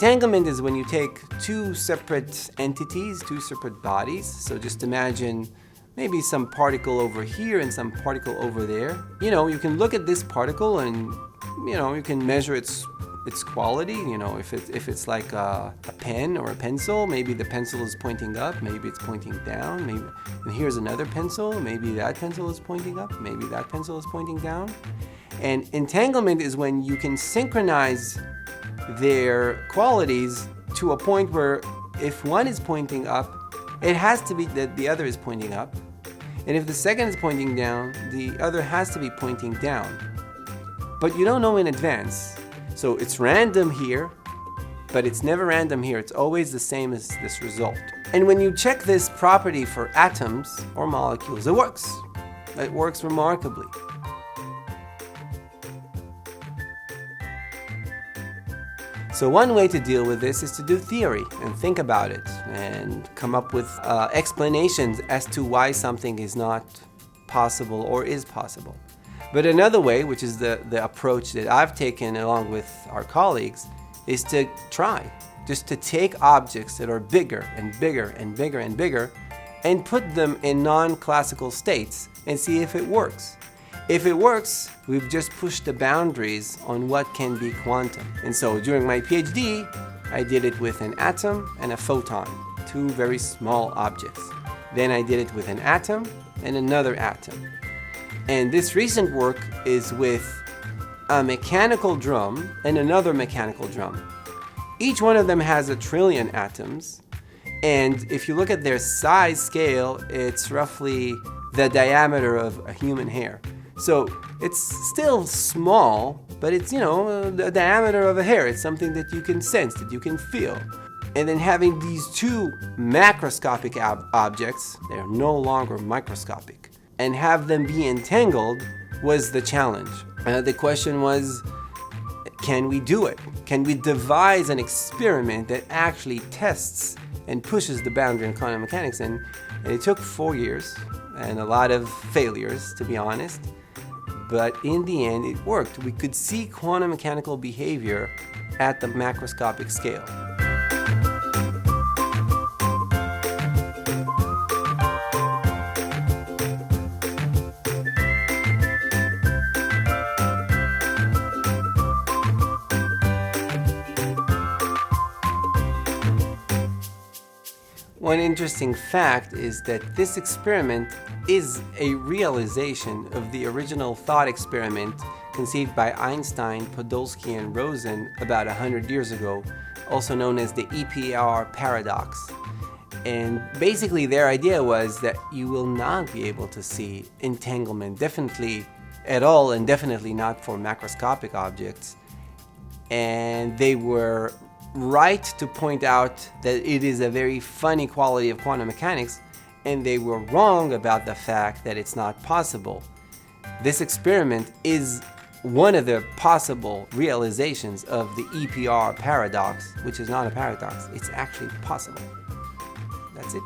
Entanglement is when you take two separate entities, two separate bodies. So just imagine maybe some particle over here and some particle over there. You can look at this particle and, you can measure its quality. If it's like a pen or a pencil, maybe the pencil is pointing up, maybe it's pointing down, and here's another pencil, maybe that pencil is pointing up, maybe that pencil is pointing down. And entanglement is when you can synchronize their qualities to a point where if one is pointing up, it has to be that the other is pointing up. And if the second is pointing down, the other has to be pointing down. But you don't know in advance. So it's random here, but it's never random here. It's always the same as this result. And when you check this property for atoms or molecules, it works. It works remarkably. So one way to deal with this is to do theory and think about it and come up with explanations as to why something is not possible or is possible. But another way, which is the approach that I've taken along with our colleagues, is to try. Just to take objects that are bigger and bigger and bigger and bigger and put them in non-classical states and see if it works. If it works, we've just pushed the boundaries on what can be quantum. And so during my PhD, I did it with an atom and a photon, two very small objects. Then I did it with an atom and another atom. And this recent work is with a mechanical drum and another mechanical drum. Each one of them has 1 trillion atoms. And if you look at their size scale, it's roughly the diameter of a human hair. So it's still small, but it's, the diameter of a hair. It's something that you can sense, that you can feel. And then having these two macroscopic objects, they're no longer microscopic, and have them be entangled was the challenge. The question was, can we do it? Can we devise an experiment that actually tests and pushes the boundary in quantum mechanics? And it took 4 years and a lot of failures, to be honest. But in the end, it worked. We could see quantum mechanical behavior at the macroscopic scale. One interesting fact is that this experiment is a realization of the original thought experiment conceived by Einstein, Podolsky, and Rosen about 100 years ago, also known as the EPR paradox. And basically their idea was that you will not be able to see entanglement, definitely at all, and definitely not for macroscopic objects. And they were right to point out that it is a very funny quality of quantum mechanics, and they were wrong about the fact that it's not possible. This experiment is one of the possible realizations of the EPR paradox, which is not a paradox, it's actually possible. That's it.